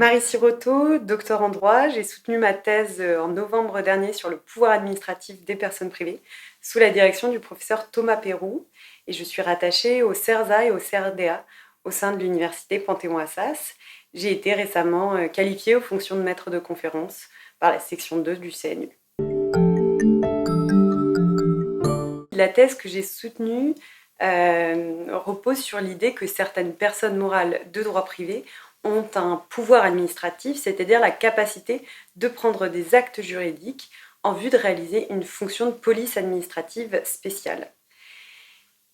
Marie Siroto, docteur en droit, j'ai soutenu ma thèse en novembre dernier sur le pouvoir administratif des personnes privées sous la direction du professeur Thomas Peyroux et je suis rattachée au CERSA et au CRDA au sein de l'université Panthéon-Assas. J'ai été récemment qualifiée aux fonctions de maître de conférence par la section 2 du CNU. La thèse que j'ai soutenue repose sur l'idée que certaines personnes morales de droit privé ont un pouvoir administratif, c'est-à-dire la capacité de prendre des actes juridiques en vue de réaliser une fonction de police administrative spéciale.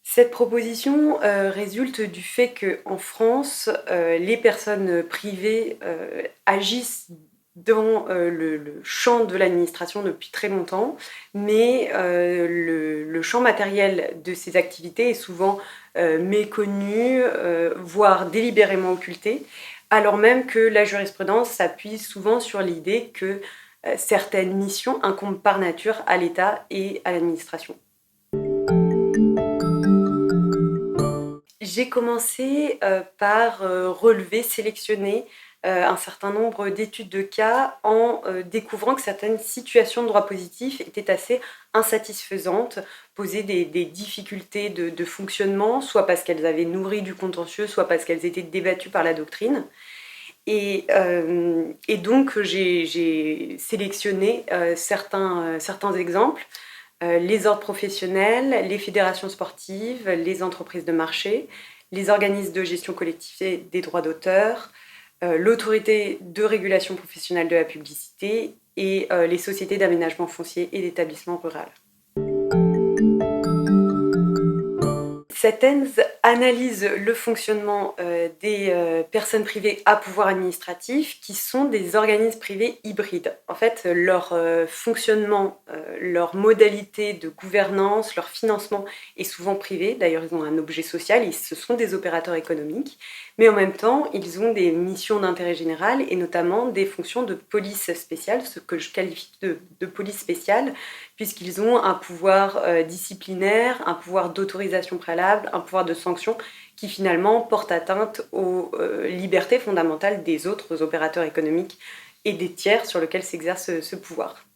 Cette proposition résulte du fait qu'en France, les personnes privées agissent dans le champ de l'administration depuis très longtemps, mais le champ matériel de ces activités est souvent méconnu, voire délibérément occulté, alors même que la jurisprudence s'appuie souvent sur l'idée que certaines missions incombent par nature à l'État et à l'administration. J'ai commencé par relever, sélectionner un certain nombre d'études de cas en découvrant que certaines situations de droit positif étaient assez insatisfaisantes, posaient des difficultés de fonctionnement, soit parce qu'elles avaient nourri du contentieux, soit parce qu'elles étaient débattues par la doctrine. Et donc j'ai sélectionné certains exemples. Les ordres professionnels, les fédérations sportives, les entreprises de marché, les organismes de gestion collective des droits d'auteur, l'autorité de régulation professionnelle de la publicité et les sociétés d'aménagement foncier et d'établissement rural. Cette thèse analyse le fonctionnement des personnes privées à pouvoir administratif qui sont des organismes privés hybrides. En fait, leur fonctionnement, leur modalité de gouvernance, leur financement est souvent privé. D'ailleurs, ils ont un objet social, ce sont des opérateurs économiques. Mais en même temps, ils ont des missions d'intérêt général et notamment des fonctions de police spéciale, ce que je qualifie de police spéciale, puisqu'ils ont un pouvoir disciplinaire, un pouvoir d'autorisation préalable, un pouvoir de sanction qui finalement porte atteinte aux libertés fondamentales des autres opérateurs économiques et des tiers sur lesquels s'exerce ce pouvoir.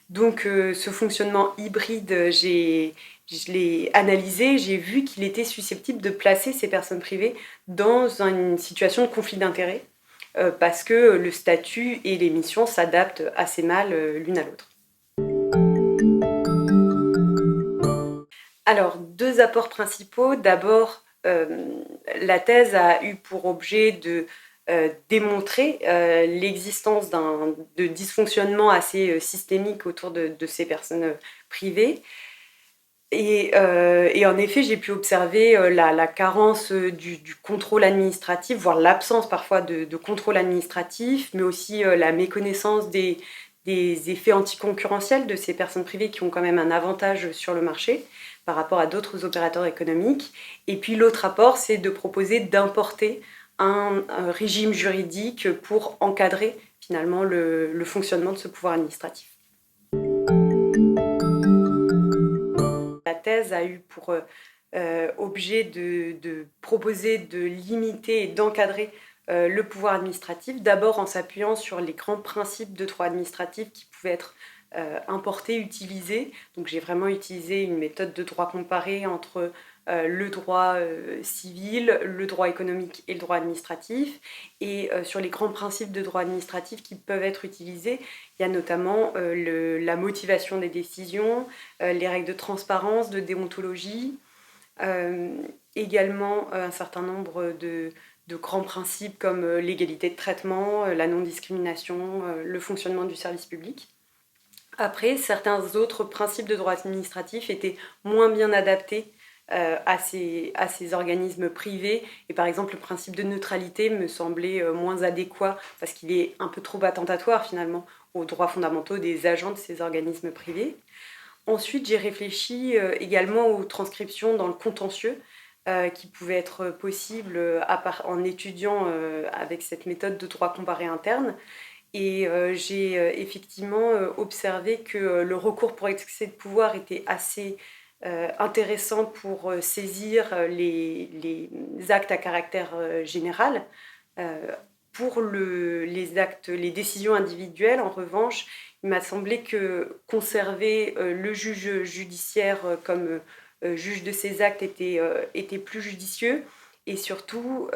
Donc ce fonctionnement hybride, je l'ai analysé, j'ai vu qu'il était susceptible de placer ces personnes privées dans une situation de conflit d'intérêts parce que le statut et les missions s'adaptent assez mal l'une à l'autre. Alors, deux apports principaux. D'abord, la thèse a eu pour objet de démontrer l'existence de dysfonctionnements assez systémiques autour de ces personnes privées. Et en effet, j'ai pu observer la carence du contrôle administratif, voire l'absence parfois de contrôle administratif, mais aussi la méconnaissance des effets anticoncurrentiels de ces personnes privées qui ont quand même un avantage sur le marché par rapport à d'autres opérateurs économiques. Et puis l'autre apport, c'est de proposer d'importer un régime juridique pour encadrer finalement le fonctionnement de ce pouvoir administratif. La thèse a eu pour objet de proposer de limiter et d'encadrer le pouvoir administratif, d'abord en s'appuyant sur les grands principes de droit administratif qui pouvaient être importés, utilisés. Donc j'ai vraiment utilisé une méthode de droit comparé entre le droit civil, le droit économique et le droit administratif. Et sur les grands principes de droit administratif qui peuvent être utilisés, il y a notamment la motivation des décisions, les règles de transparence, de déontologie, également un certain nombre de grands principes comme l'égalité de traitement, la non-discrimination, le fonctionnement du service public. Après, certains autres principes de droit administratif étaient moins bien adaptés à ces organismes privés. Et par exemple, le principe de neutralité me semblait moins adéquat parce qu'il est un peu trop attentatoire finalement aux droits fondamentaux des agents de ces organismes privés. Ensuite, j'ai réfléchi également aux transcriptions dans le contentieux qui pouvaient être possibles en étudiant avec cette méthode de droit comparé interne. Et j'ai effectivement observé que le recours pour excès de pouvoir était assez intéressant pour saisir les actes à caractère général, Pour les décisions individuelles, en revanche, il m'a semblé que conserver le juge judiciaire comme juge de ces actes était plus judicieux, et surtout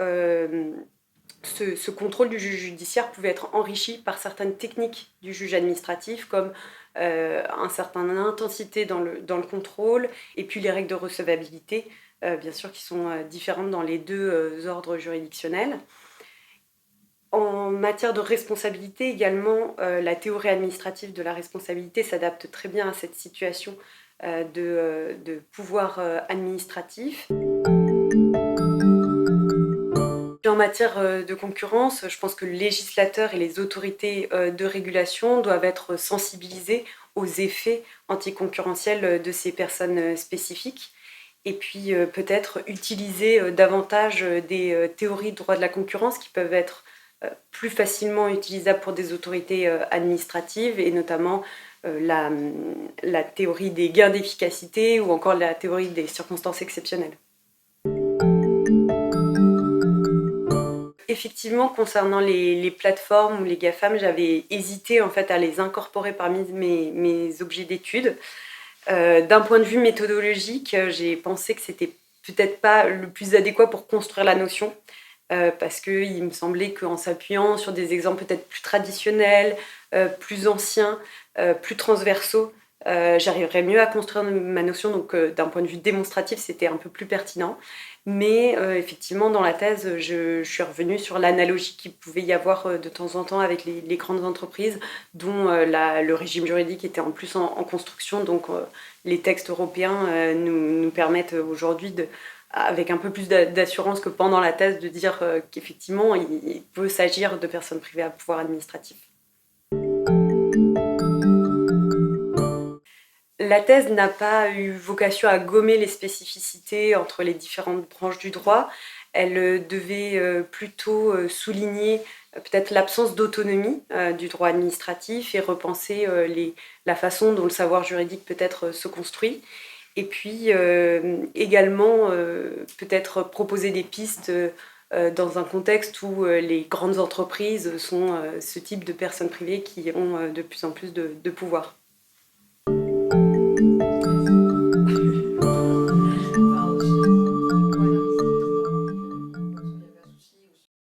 ce contrôle du juge judiciaire pouvait être enrichi par certaines techniques du juge administratif, comme un certain intensité dans le contrôle, et puis les règles de recevabilité, bien sûr, qui sont différentes dans les deux ordres juridictionnels. En matière de responsabilité également, la théorie administrative de la responsabilité s'adapte très bien à cette situation de pouvoir administratif. En matière de concurrence, je pense que le législateur et les autorités de régulation doivent être sensibilisés aux effets anticoncurrentiels de ces personnes spécifiques, et puis peut-être utiliser davantage des théories de droit de la concurrence qui peuvent être plus facilement utilisables pour des autorités administratives, et notamment la théorie des gains d'efficacité ou encore la théorie des circonstances exceptionnelles. Effectivement, concernant les plateformes ou les GAFAM, j'avais hésité en fait à les incorporer parmi mes objets d'étude. D'un point de vue méthodologique, j'ai pensé que c'était peut-être pas le plus adéquat pour construire la notion, parce qu'il me semblait qu'en s'appuyant sur des exemples peut-être plus traditionnels, plus anciens, plus transversaux, j'arriverais mieux à construire ma notion, donc d'un point de vue démonstratif, c'était un peu plus pertinent. Mais effectivement, dans la thèse, je suis revenue sur l'analogie qu'il pouvait y avoir de temps en temps avec les grandes entreprises, dont le régime juridique était en plus en construction. Donc les textes européens nous permettent aujourd'hui, avec un peu plus d'assurance que pendant la thèse, de dire qu'effectivement, il peut s'agir de personnes privées à pouvoir administratif. La thèse n'a pas eu vocation à gommer les spécificités entre les différentes branches du droit. Elle devait plutôt souligner peut-être l'absence d'autonomie du droit administratif et repenser la façon dont le savoir juridique peut-être se construit. Et puis également peut-être proposer des pistes dans un contexte où les grandes entreprises sont ce type de personnes privées qui ont de plus en plus de pouvoir.